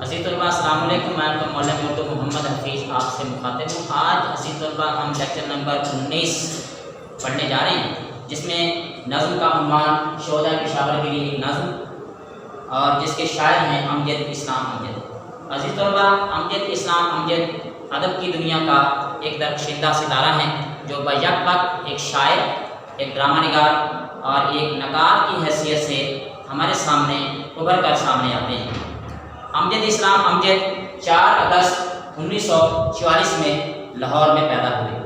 عزیز طلباء السلام علیکم، میں آپ کا مولوی اردو محمد حفیظ آپ سے مخاطب ہوں۔ آج عزیز طلباء ہم لیکچر نمبر 19 پڑھنے جا رہے ہیں، جس میں نظم کا عنوان شہداء پشاور کے لیے ایک نظم اور جس کے شاعر ہیں امجد اسلام امجد۔ عزیز طلباء، امجد اسلام امجد ادب کی دنیا کا ایک درخشندہ ستارہ ہیں جو بیک وقت ایک شاعر، ایک ڈرامہ نگار اور ایک نقاد کی حیثیت سے ہمارے سامنے ابھر کر سامنے آتے ہیں۔ امجد اسلام امجد 4 اگست 1944 میں لاہور میں پیدا ہوئے۔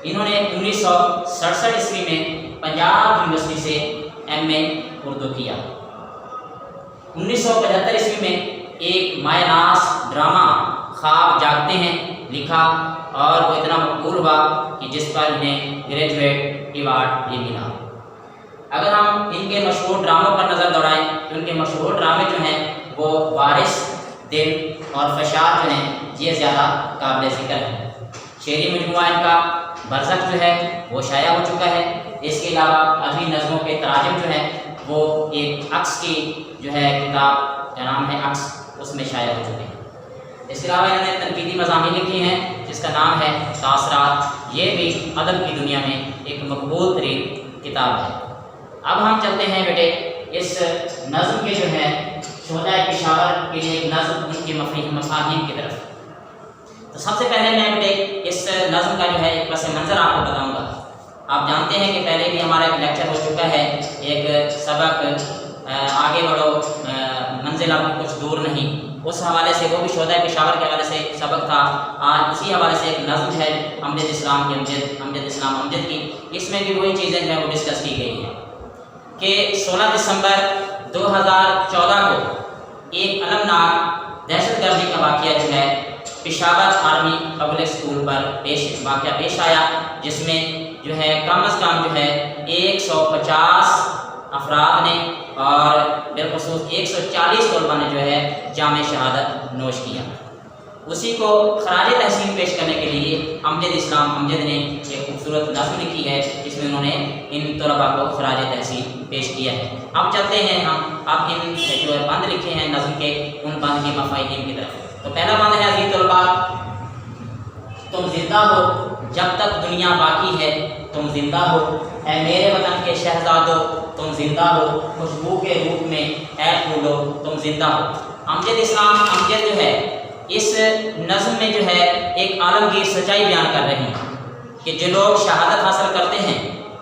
انہوں نے 1967 عیسوی میں پنجاب یونیورسٹی سے ایم اے اردو کیا۔ 1975 عیسوی میں ایک مائع ناز ڈرامہ خواب جاگتے ہیں لکھا اور وہ اتنا مقبول ہوا کہ جس پر انہیں گریجویٹ ایوارڈ بھی ملا۔ اگر ہم ان کے مشہور ڈراموں پر نظر دوڑائیں تو ان کے مشہور ڈرامے جو ہیں وہ وارث، دل اور فشار جو ہیں یہ زیادہ قابل ذکر ہیں۔ شعری مجموعہ ان کا برزخ جو ہے وہ شائع ہو چکا ہے۔ اس کے علاوہ ابھی نظموں کے تراجم جو ہیں وہ ایک عکس کی جو ہے کتاب کا نام ہے عکس، اس میں شائع ہو چکے ہیں۔ اس کے علاوہ انہوں نے تنقیدی مضامین لکھی ہیں جس کا نام ہے تاثرات، یہ بھی ادب کی دنیا میں ایک مقبول ترین کتاب ہے۔ اب ہم چلتے ہیں بیٹے اس نظم کے جو ہے شہداء پشاور کے لیے ایک نظم، ان کے مفاہیم کی طرف۔ تو سب سے پہلے میں بیٹے اس نظم کا جو ہے ایک پس منظر آپ کو بتاؤں گا۔ آپ جانتے ہیں کہ پہلے بھی ہمارا ایک لیکچر ہو چکا ہے، ایک سبق آگے بڑھو منزل آپ کی کچھ دور نہیں، اس حوالے سے وہ بھی شہداء پشاور کے حوالے سے سبق تھا۔ آج اسی حوالے سے ایک نظم ہے امجد اسلام امجد کی، اس میں بھی وہی چیزیں جو ہے وہ ڈسکس کی گئی ہیں کہ 16 دسمبر 2014 کو ایک المناک دہشت گردی کا واقعہ جو ہے پشاور آرمی پبلک اسکول پر واقعہ پیش آیا، جس میں جو ہے کم از کم جو ہے 150 افراد نے اور بالخصوص 140 طلباء نے جو ہے جام شہادت نوش کیا۔ اسی کو خراج تحسین پیش کرنے کے لیے امجد اسلام امجد نے ایک خوبصورت نظم لکھی ہے جس میں انہوں نے ان طلباء کو خراج تحسین پیش کیا ہے۔ اب چلتے ہیں ہم اب ان جو بند لکھے ہیں نظم کے ان بند کے مفاہیم کی طرف۔ تو پہلا بند ہے عزیز طلباء، تم زندہ ہو جب تک دنیا باقی ہے، تم زندہ ہو اے میرے وطن کے شہزادو، تم زندہ ہو خوشبو کے روپ میں اے پھولو، تم زندہ ہو۔ امجد اسلام امجد جو ہے اس نظم میں جو ہے ایک عالمگیر سچائی بیان کر رہے ہیں کہ جو لوگ شہادت حاصل کرتے ہیں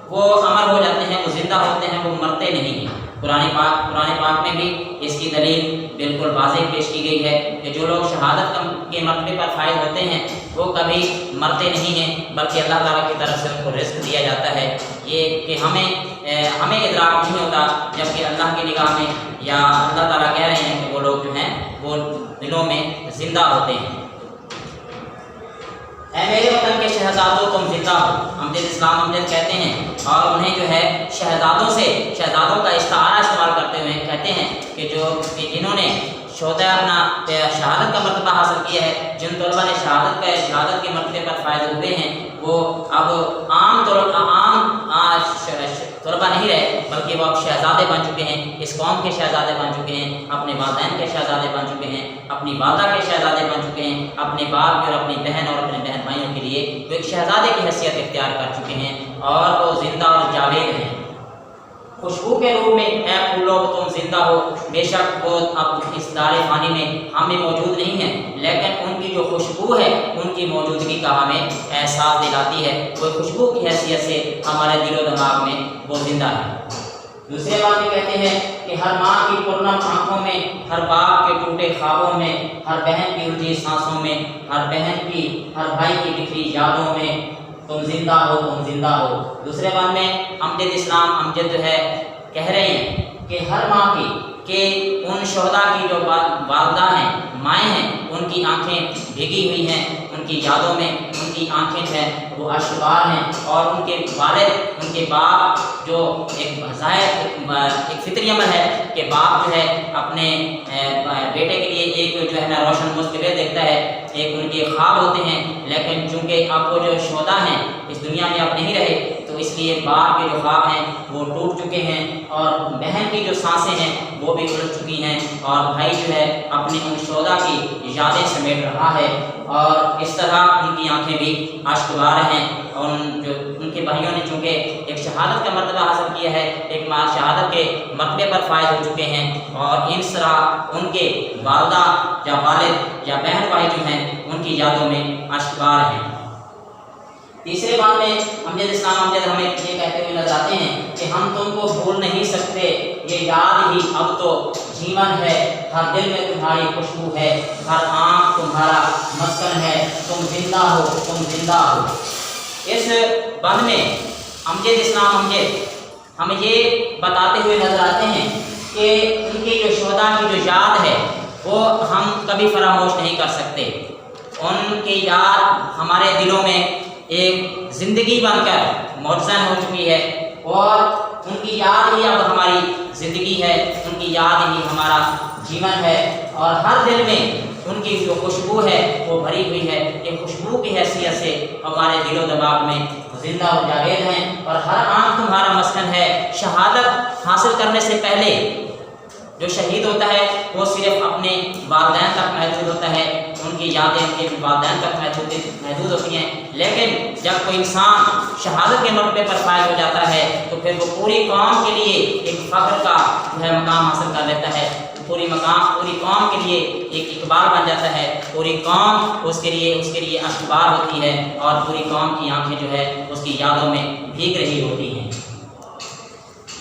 وہ امر ہو جاتے ہیں، وہ زندہ ہوتے ہیں، وہ مرتے نہیں ہیں۔ قرآن پاک میں بھی اس کی دلیل بالکل واضح پیش کی گئی ہے کہ جو لوگ شہادت کے مرتبے پر فائز ہوتے ہیں وہ کبھی مرتے نہیں ہیں، بلکہ اللہ تعالیٰ کی طرف سے ان کو رزق دیا جاتا ہے۔ یہ کہ ہمیں ادراک نہیں ہوتا، جبکہ اللہ کی نگاہ میں یا اللہ تعالیٰ کہہ رہے ہیں کہ وہ لوگ جو ہیں وہ دلوں میں زندہ ہوتے ہیں۔ اے میرے وطن کے شہزادوں تم زندہ ہو، امجد اسلام امجد کہتے ہیں اور انہیں جو ہے شہزادوں کا استعارہ استعمال کرتے ہوئے کہتے ہیں کہ جنہوں نے شہداء اپنا شہادت کا مرتبہ حاصل کیا ہے، جن طلباء نے شہادت کے مرتبے پر فائز ہوئے ہیں، وہ اب عام طلباء نہیں رہے، بلکہ وہ اب شہزادے بن چکے ہیں، اس قوم کے شہزادے بن چکے ہیں، اپنے والدین کے شہزادے بن چکے ہیں، اپنی والدہ کے شہزادے بن چکے ہیں، اپنے باپ اور اپنی بہن اور اپنے بہن بھائیوں کے لیے وہ ایک شہزادے کی حیثیت اختیار کر چکے ہیں اور وہ زندہ اور جاوید ہیں۔ خوشبو کے روپ میں اے پھولو تم زندہ ہو، بے شک وہ اب اس دار فانی میں ہمیں موجود نہیں ہیں، لیکن ان کی جو خوشبو ہے ان کی موجودگی کا ہمیں احساس دلاتی ہے، وہ خوشبو کی حیثیت سے ہمارے دل و دماغ میں وہ زندہ ہے۔ دوسرے بات یہ کہتے ہیں کہ ہر ماں کی پرنم آنکھوں میں، ہر باپ کے ٹوٹے خوابوں میں، ہر بہن کی الجھی سانسوں میں، ہر بہن کی ہر بھائی کی بکھری یادوں میں تم زندہ ہو، تم زندہ ہو۔ دوسرے بات میں امجد اسلام امجد جو ہے کہہ رہے ہیں کہ ہر ماں کی کہ ان شہداء کی جو والدہ ہیں، مائیں ہیں، ان کی آنکھیں بھیگی ہوئی ہیں، ان کی یادوں میں ان کی آنکھیں جو ہیں وہ اشکبار ہیں، اور ان کے والد، ان کے باپ جو ایک فطری عمل ہے کہ باپ جو ہے اپنے بیٹے کے لیے ایک جو ہے نا روشن مستقبل دیکھتا ہے، ایک ان کے خواب ہوتے ہیں، لیکن چونکہ اب وہ جو شہداء ہیں اس دنیا میں اب نہیں رہے تو اس لیے باپ کے جو خواب ہیں وہ ٹوٹ چکے ہیں اور بہن کی جو سانسیں ہیں وہ بھی الجھ چکی ہیں اور بھائی جو ہے اپنی ان شہداء کی یادیں سمیٹ رہا ہے اور اس طرح ان کی آنکھیں بھی اشکبار ہیں اور ان کے بھائیوں نے چونکہ ایک شہادت کا مرتبہ حاصل کیا ہے، ایک شہادت کے مرتبے پر فائز ہو چکے ہیں اور اس طرح ان کے والدہ یا والد یا بہن بھائی جو ہیں ان کی یادوں میں اشکبار ہیں۔ تیسرے بات میں امجد اسلام امجد ہمیں یہ کہتے ہوئے نظر آتے ہیں کہ ہم تم کو بھول نہیں سکتے، یہ یاد ہی اب تو جیون ہے، ہر دل میں تمہاری خوشبو ہے، ہر آنکھ تمہارا مسکن ہے، تم زندہ ہو، تم زندہ ہو۔ اس بند میں امجد اسلام امجد ہمیں یہ بتاتے ہوئے نظر آتے ہیں کہ ان کی جو شہداء کی جو یاد ہے وہ ہم کبھی فراموش نہیں کر سکتے۔ ان کی یاد ہمارے دلوں میں ایک زندگی بن کر مرزن ہو چکی ہے اور ان کی یاد ہی اب ہماری زندگی ہے، ان کی یاد ہی ہمارا جیون ہے اور ہر دل میں ان کی جو خوشبو ہے وہ بھری ہوئی ہے۔ یہ خوشبو کی حیثیت سے ہمارے دل و دماغ میں زندہ و جاوید ہیں اور ہر آنکھ تمہارا مسکن ہے۔ شہادت حاصل کرنے سے پہلے جو شہید ہوتا ہے وہ صرف اپنے والدین تک محدود ہوتا ہے، ان کی یادیں ان کے والدین تک محدود ہوتی ہیں، لیکن جب کوئی انسان شہادت کے مرتبے پر فائز ہو جاتا ہے تو پھر وہ پوری قوم کے لیے ایک فخر کا جو ہے مقام حاصل کر لیتا ہے، پوری قوم کے لیے ایک اقبال بن جاتا ہے، پوری قوم اس کے لیے اشکبار ہوتی ہے اور پوری قوم کی آنکھیں جو ہے اس کی یادوں میں بھیگ رہی ہوتی ہیں۔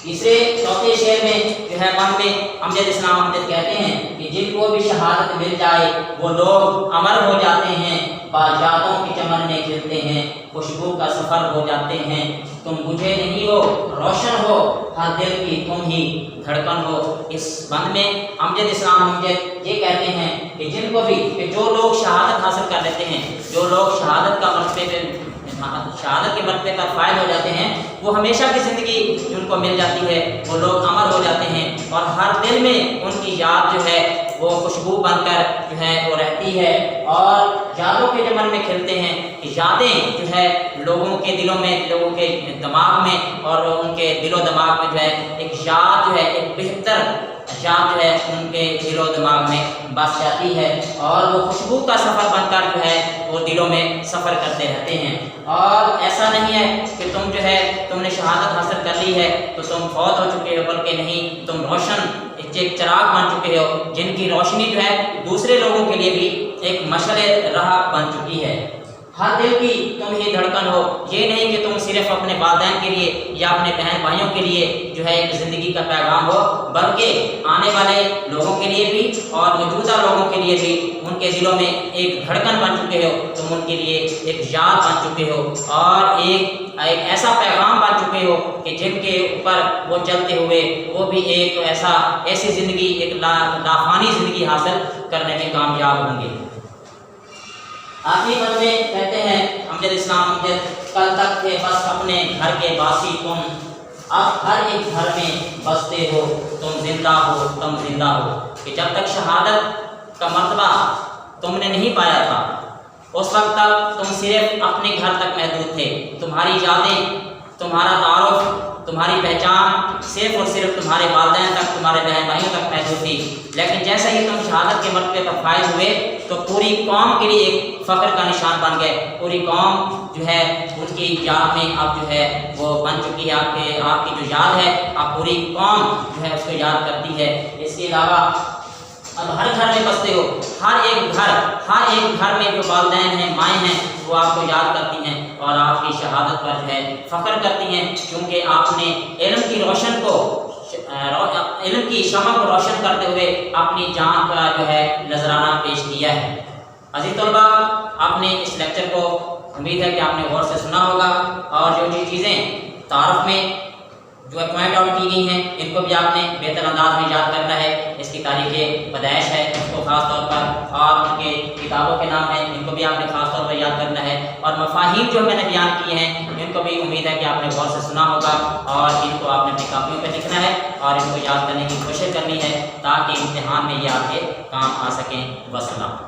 تیسرے چوتھے شعر میں جو ہے بند میں امجد اسلام امجد کہتے ہیں کہ جن کو بھی شہادت مل جائے وہ لوگ امر ہو جاتے ہیں، باجاتوں کے چمن میں کھلتے ہیں، خوشبو کا سفر ہو جاتے ہیں، تم بجھے نہیں ہو روشن ہو، ہر دل کی تم ہی دھڑکن ہو۔ اس بند میں امجد اسلام امجد یہ کہتے ہیں کہ جن کو بھی کہ جو لوگ شہادت حاصل کر لیتے ہیں، جو لوگ شہادت کے مرتبے پر فائز ہو جاتے ہیں، وہ ہمیشہ کی زندگی جن کو مل جاتی ہے وہ لوگ امر ہو جاتے ہیں اور ہر دل میں ان کی یاد جو ہے وہ خوشبو بن کر جو ہے وہ رہتی ہے اور یادوں کے چمن میں کھلتے ہیں کہ یادیں جو ہے لوگوں کے دلوں میں، لوگوں کے دماغ میں اور ان کے دل و دماغ میں جو ہے ایک یاد جو ہے ایک بہتر یاد جو ہے ان کے دل و دماغ میں بس جاتی ہے اور وہ خوشبو کا سفر بن کر جو ہے وہ دلوں میں سفر کرتے رہتے ہیں۔ اور ایسا نہیں ہے کہ تم نے شہادت حاصل کر لی ہے تو تم فوت ہو چکے ہو، بلکہ نہیں، تم روشن ایک چراغ بن چکے ہو جن کی روشنی جو ہے دوسرے لوگوں کے لیے بھی ایک مشعل راہ بن چکی ہے۔ ہر دل کی تم ہی دھڑکن ہو، یہ نہیں کہ تم صرف اپنے والدین کے لیے یا اپنے بہن بھائیوں کے لیے جو ہے ایک زندگی کا پیغام ہو، بلکہ آنے والے لوگوں کے لیے بھی اور موجودہ لوگوں کے لیے بھی ان کے دلوں میں ایک دھڑکن بن چکے ہو، تم ان کے لیے ایک یاد بن چکے ہو اور ایک ایسا پیغام بن چکے ہو کہ جن کے اوپر وہ چلتے ہوئے وہ بھی ایک ایسی زندگی، ایک لافانی زندگی حاصل کرنے میں کامیاب ہوں گے۔ آخری بند میں کہتے ہیں امجد اسلام امجد کل تک تھے بس اپنے گھر کے باسی تم، اب ہر ایک گھر میں بستے ہو، تم زندہ ہو، تم زندہ ہو۔ کہ جب تک شہادت کا مرتبہ تم نے نہیں پایا تھا اس وقت تک تم صرف اپنے گھر تک محدود تھے، تمہاری یادیں، تمہارا تعارف، تمہاری پہچان صرف اور صرف تمہارے والدین تک، تمہارے بہن بھائیوں تک محدود تھی، لیکن جیسے ہی تم شہادت کے مرتبے پر فائز ہوئے تو پوری قوم کے لیے ایک فخر کا نشان بن گئے۔ پوری قوم جو ہے ان کی یاد میں اب جو ہے وہ بن چکی ہے، آپ کی جو یاد ہے اب پوری قوم جو ہے اس کو یاد کرتی ہے۔ اس کے علاوہ اب ہر گھر میں بستے ہو، ہر ایک گھر میں جو والدین ہیں، مائیں ہیں، وہ آپ کو یاد کرتی ہیں اور آپ کی شہادت پر جو ہے فخر کرتی ہیں، کیونکہ آپ نے علم کی شمع کو روشن کرتے ہوئے اپنی جان کا جو ہے نذرانہ پیش کیا ہے۔ عزیز طلباء، آپ نے اس لیکچر کو امید ہے کہ آپ نے غور سے سنا ہوگا اور جو چیزیں تعارف میں جو پوائنٹ آؤٹ کی گئی ہیں ان کو بھی آپ نے بہتر انداز میں یاد کرنا ہے۔ اس کی تاریخ پیدائش ہے اس کو خاص طور پر اور ان کے کتابوں کے نام ہیں ان کو بھی آپ نے خاص طور پر یاد کرنا ہے، اور مفاہیم جو میں نے بیان کیے ہیں ان کو بھی امید ہے کہ آپ نے غور سے سنا ہوگا اور ان کو آپ نے اپنی کاپیوں پہ لکھنا ہے اور ان کو یاد کرنے کی کوشش کرنی ہے تاکہ امتحان میں یہ آپ کے کام آ سکیں۔ وسلام۔